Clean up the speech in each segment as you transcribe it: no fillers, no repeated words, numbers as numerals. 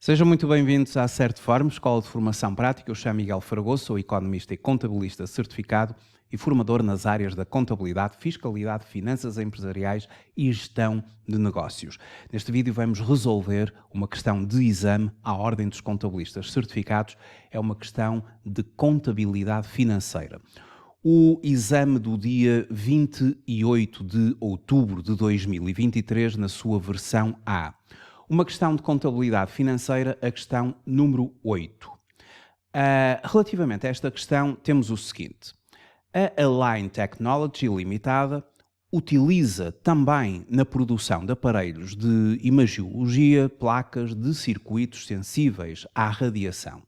Sejam muito bem-vindos à Certform, Escola de Formação Prática. Eu chamo Miguel Fragoso, sou economista e contabilista certificado e formador nas áreas da contabilidade, fiscalidade, finanças empresariais e gestão de negócios. Neste vídeo vamos resolver uma questão de exame à Ordem dos Contabilistas Certificados. É uma questão de contabilidade financeira. O exame do dia 28 de outubro de 2023, na sua versão A. Uma questão de contabilidade financeira, a questão número 8. Relativamente a esta questão, temos o seguinte. A Align Technology Limitada utiliza também na produção de aparelhos de imagiologia placas de circuitos sensíveis à radiação.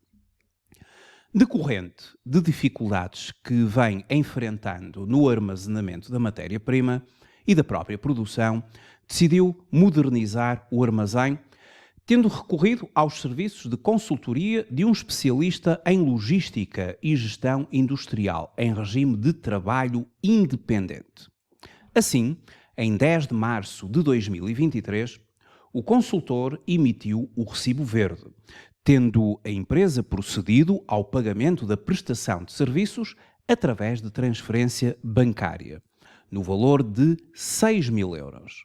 Decorrente de dificuldades que vem enfrentando no armazenamento da matéria-prima e da própria produção, decidiu modernizar o armazém, tendo recorrido aos serviços de consultoria de um especialista em logística e gestão industrial, em regime de trabalho independente. Assim, em 10 de março de 2023, o consultor emitiu o recibo verde, tendo a empresa procedido ao pagamento da prestação de serviços através de transferência bancária, no valor de 6.000 euros.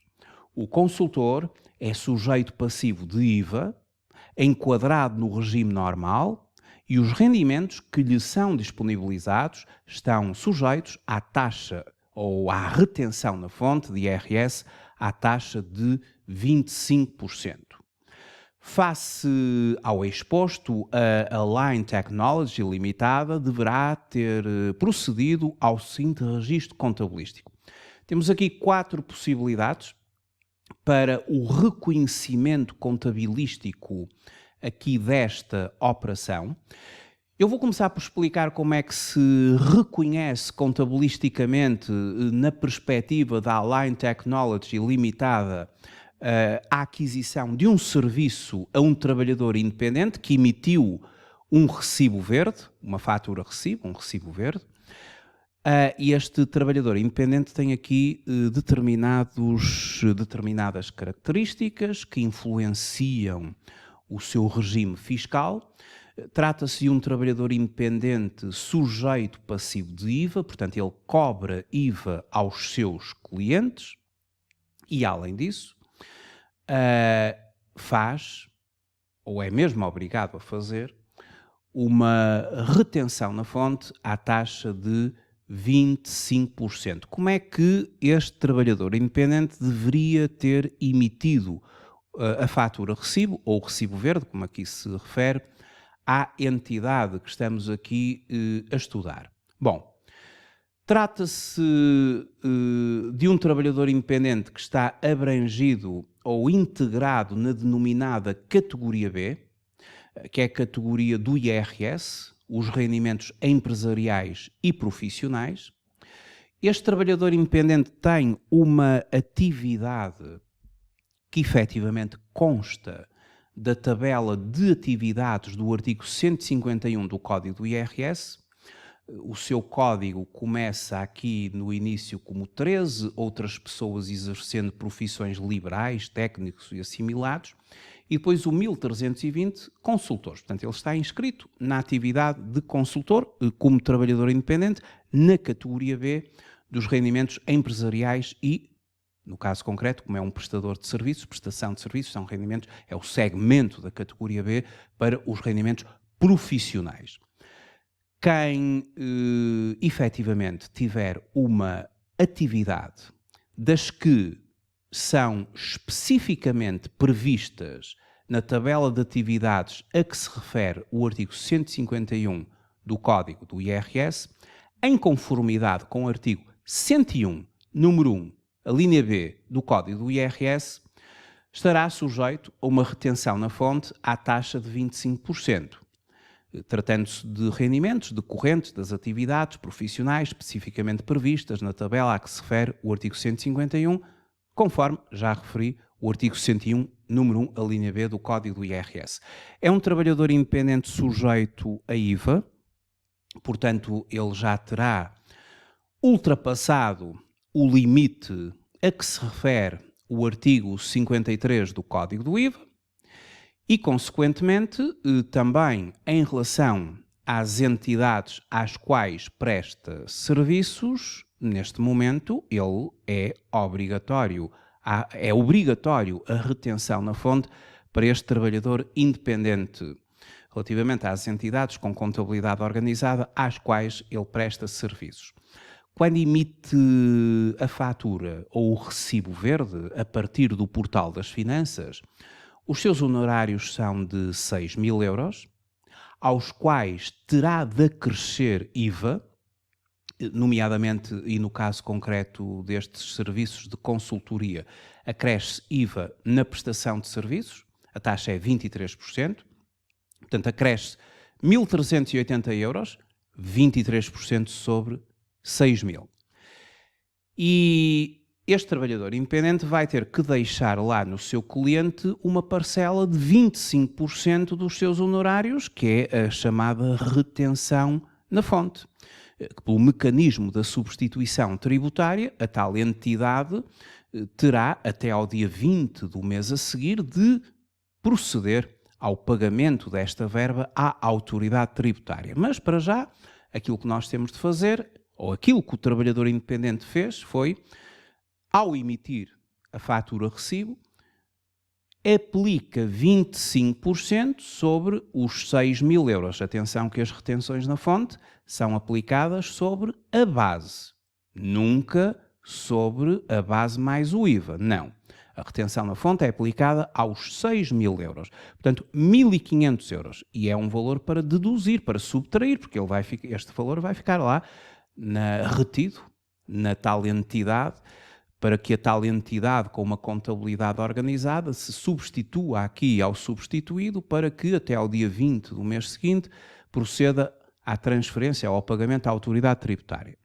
O consultor é sujeito passivo de IVA, enquadrado no regime normal, e os rendimentos que lhe são disponibilizados estão sujeitos à taxa ou à retenção na fonte de IRS à taxa de 25%. Face ao exposto, a Align Technology Limitada deverá ter procedido ao seguinte registro contabilístico. Temos aqui 4 possibilidades para o reconhecimento contabilístico aqui desta operação. Eu vou começar por explicar como é que se reconhece contabilisticamente, na perspectiva da Align Technology Limitada, a aquisição de um serviço a um trabalhador independente que emitiu um recibo verde, uma fatura-recibo, um recibo verde. E este trabalhador independente tem aqui determinadas características que influenciam o seu regime fiscal. Trata-se de um trabalhador independente sujeito passivo de IVA, portanto ele cobra IVA aos seus clientes e, além disso, faz, ou é mesmo obrigado a fazer, uma retenção na fonte à taxa de 25%. Como é que este trabalhador independente deveria ter emitido a fatura-recibo, ou recibo verde, como aqui se refere, à entidade que estamos aqui a estudar? Bom, trata-se de um trabalhador independente que está abrangido ou integrado na denominada categoria B, que é a categoria do IRS, os rendimentos empresariais e profissionais. Este trabalhador independente tem uma atividade que efetivamente consta da tabela de atividades do artigo 151 do Código do IRS. O seu código começa aqui no início como 13, outras pessoas exercendo profissões liberais, técnicos e assimilados, e depois o 1320, consultores. Portanto, ele está inscrito na atividade de consultor, como trabalhador independente, na categoria B dos rendimentos empresariais e, no caso concreto, como é um prestador de serviços, prestação de serviços, são rendimentos, é o segmento da categoria B para os rendimentos profissionais. Quem efetivamente tiver uma atividade das que são especificamente previstas na tabela de atividades a que se refere o artigo 151 do Código do IRS, em conformidade com o artigo 101, número 1, a linha B do Código do IRS, estará sujeito a uma retenção na fonte à taxa de 25%. Tratando-se de rendimentos decorrentes das atividades profissionais especificamente previstas na tabela a que se refere o artigo 151, conforme já referi o artigo 101, número 1, a linha B do Código do IRS. É um trabalhador independente sujeito a IVA, portanto, ele já terá ultrapassado o limite a que se refere o artigo 53 do Código do IVA, E, consequentemente, também em relação às entidades às quais presta serviços, neste momento ele é obrigatório. É obrigatório a retenção na fonte para este trabalhador independente, relativamente às entidades com contabilidade organizada às quais ele presta serviços. Quando emite a fatura ou o recibo verde a partir do portal das finanças, os seus honorários são de 6.000 euros, aos quais terá de acrescer IVA, nomeadamente, e no caso concreto destes serviços de consultoria, acresce IVA na prestação de serviços, a taxa é 23%, portanto acresce 1.380 euros, 23% sobre 6.000. E este trabalhador independente vai ter que deixar lá no seu cliente uma parcela de 25% dos seus honorários, que é a chamada retenção na fonte. Que pelo mecanismo da substituição tributária, a tal entidade terá até ao dia 20 do mês a seguir de proceder ao pagamento desta verba à autoridade tributária. Mas, para já, aquilo que nós temos de fazer, ou aquilo que o trabalhador independente fez, foi, ao emitir a fatura-recibo, aplica 25% sobre os 6.000 euros. Atenção que as retenções na fonte são aplicadas sobre a base, nunca sobre a base mais o IVA, não. A retenção na fonte é aplicada aos 6.000 euros, portanto 1.500 euros, e é um valor para deduzir, para subtrair, porque este valor vai ficar lá retido na tal entidade, para que a tal entidade com uma contabilidade organizada se substitua aqui ao substituído, para que até ao dia 20 do mês seguinte proceda à transferência ou ao pagamento à autoridade tributária.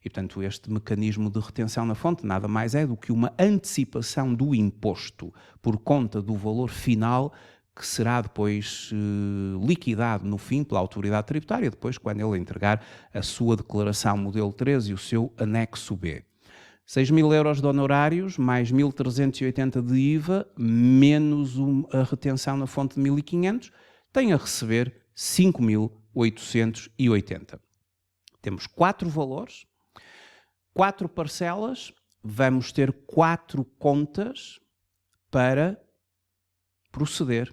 E, portanto, este mecanismo de retenção na fonte nada mais é do que uma antecipação do imposto por conta do valor final que será depois liquidado no fim pela autoridade tributária, depois quando ele entregar a sua declaração modelo 13 e o seu anexo B. 6.000 euros de honorários, mais 1.380 de IVA, menos a retenção na fonte de 1.500, tem a receber 5.880. Temos 4 valores, 4 parcelas, vamos ter 4 contas para proceder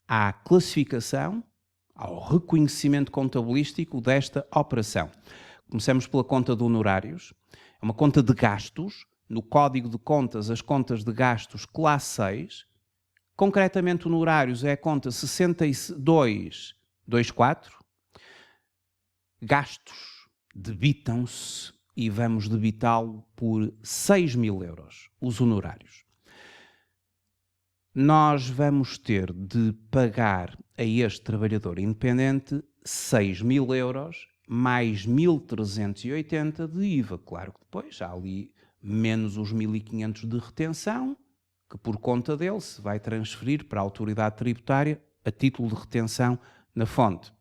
à classificação, ao reconhecimento contabilístico desta operação. Começamos pela conta de honorários. É uma conta de gastos, no Código de Contas, as contas de gastos classe 6, concretamente honorários é a conta 6224, gastos debitam-se e vamos debitá-lo por 6.000 euros, os honorários. Nós vamos ter de pagar a este trabalhador independente 6.000 euros mais 1.380 de IVA. Claro que depois há ali menos os 1.500 de retenção, que por conta dele se vai transferir para a autoridade tributária a título de retenção na fonte.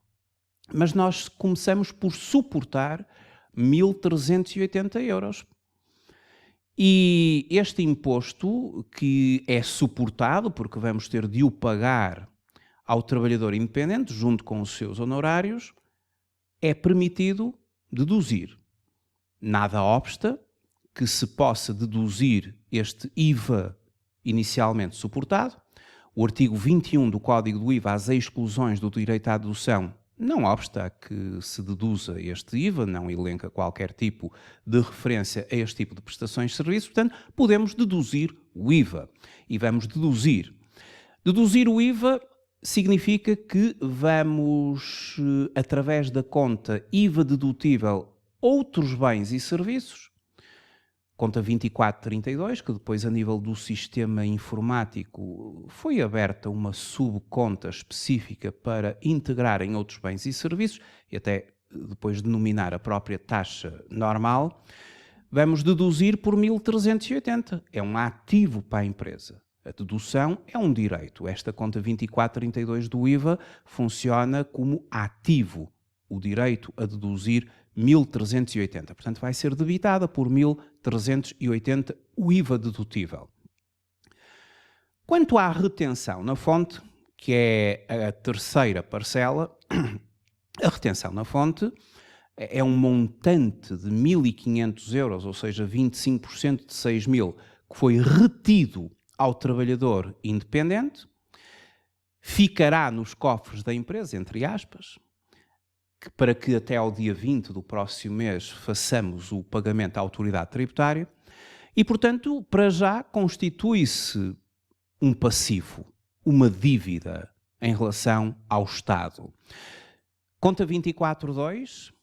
Mas nós começamos por suportar 1.380 euros. E este imposto, que é suportado, porque vamos ter de o pagar ao trabalhador independente, junto com os seus honorários, é permitido deduzir. Nada obsta que se possa deduzir este IVA inicialmente suportado. O artigo 21 do Código do IVA, as exclusões do direito à dedução, não obsta que se deduza este IVA, não elenca qualquer tipo de referência a este tipo de prestações de serviço, portanto, podemos deduzir o IVA. E vamos deduzir. Deduzir o IVA significa que vamos, através da conta IVA dedutível outros bens e serviços, conta 2432, que depois a nível do sistema informático foi aberta uma subconta específica para integrar em outros bens e serviços e até depois denominar a própria taxa normal, vamos deduzir por 1.380. É um ativo para a empresa. A dedução é um direito. Esta conta 2432 do IVA funciona como ativo. O direito a deduzir 1.380. Portanto, vai ser debitada por 1.380 o IVA dedutível. Quanto à retenção na fonte, que é a terceira parcela, a retenção na fonte é um montante de 1.500 euros, ou seja, 25% de 6.000, que foi retido ao trabalhador independente, ficará nos cofres da empresa, entre aspas, para que até ao dia 20 do próximo mês façamos o pagamento à autoridade tributária e, portanto, para já constitui-se um passivo, uma dívida em relação ao Estado. Conta 24.2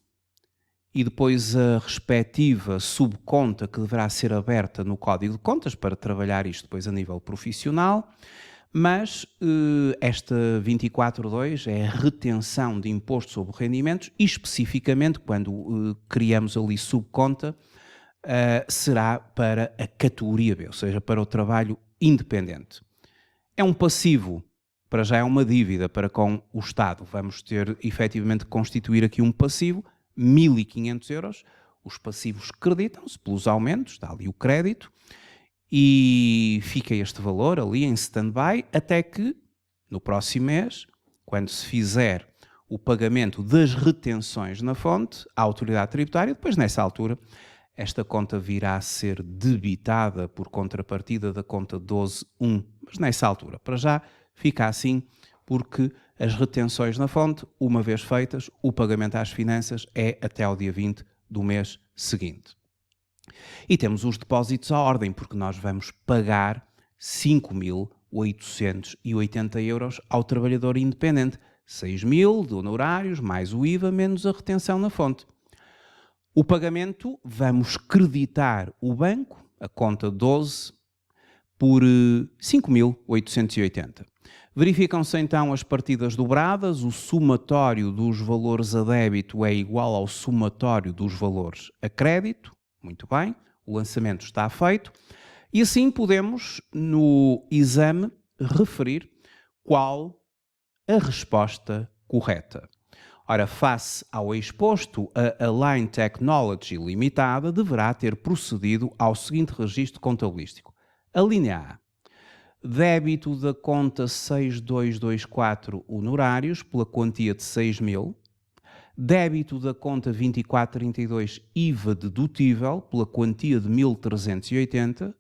e depois a respectiva subconta que deverá ser aberta no Código de Contas para trabalhar isto depois a nível profissional, mas esta 24.2 é a retenção de imposto sobre rendimentos e especificamente quando criamos ali subconta será para a categoria B, ou seja, para o trabalho independente. É um passivo, para já é uma dívida para com o Estado. Vamos ter efetivamente que constituir aqui um passivo, 1.500 euros. Os passivos creditam-se pelos aumentos, está ali o crédito, e fica este valor ali em stand-by até que, no próximo mês, quando se fizer o pagamento das retenções na fonte, à autoridade tributária, depois nessa altura, esta conta virá a ser debitada por contrapartida da conta 12.1. Mas nessa altura, para já, fica assim, porque as retenções na fonte, uma vez feitas, o pagamento às finanças é até ao dia 20 do mês seguinte. E temos os depósitos à ordem, porque nós vamos pagar 5.880 euros ao trabalhador independente. 6.000 de honorários, mais o IVA, menos a retenção na fonte. O pagamento, vamos creditar o banco, a conta 12, por 5.880. Verificam-se então as partidas dobradas, o somatório dos valores a débito é igual ao somatório dos valores a crédito. Muito bem, o lançamento está feito. E assim podemos, no exame, referir qual a resposta correta. Ora, face ao exposto, a Align Technology Limitada deverá ter procedido ao seguinte registro contabilístico. A linha A. Débito da conta 6224 honorários pela quantia de 6.000. Débito da conta 2432 IVA dedutível pela quantia de 1.380.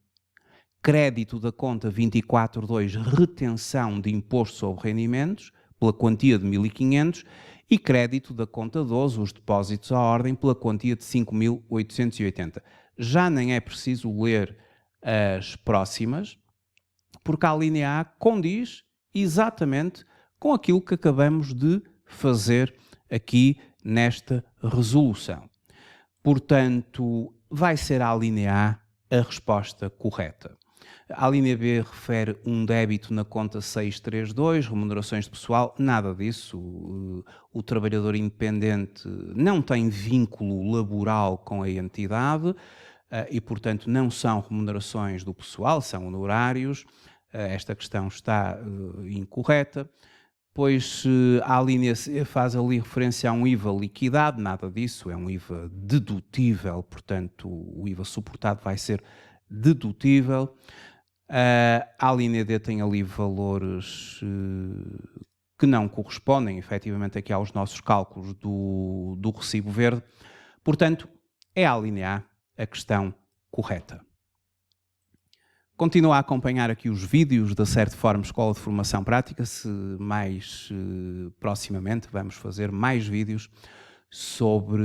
Crédito da conta 242 retenção de imposto sobre rendimentos pela quantia de 1.500 e crédito da conta 12, os depósitos à ordem, pela quantia de 5.880. Já nem é preciso ler as próximas, porque a linha A condiz exatamente com aquilo que acabamos de fazer aqui nesta resolução. Portanto, vai ser a linha A a resposta correta. A linha B refere um débito na conta 632, remunerações de pessoal, nada disso. O trabalhador independente não tem vínculo laboral com a entidade e, portanto, não são remunerações do pessoal, são honorários. Esta questão está incorreta. Pois a linha C faz ali referência a um IVA liquidado, nada disso, é um IVA dedutível, portanto o IVA suportado vai ser dedutível. A linha D tem ali valores que não correspondem efetivamente aqui aos nossos cálculos do recibo verde, portanto é a linha A questão correta. Continua a acompanhar aqui os vídeos da Certiform Escola de Formação Prática, se mais proximamente vamos fazer mais vídeos sobre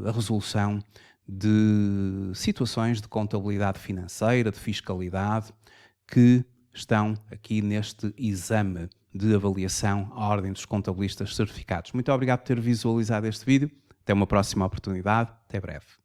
a resolução de situações de contabilidade financeira, de fiscalidade, que estão aqui neste exame de avaliação à Ordem dos Contabilistas Certificados. Muito obrigado por ter visualizado este vídeo. Até uma próxima oportunidade. Até breve.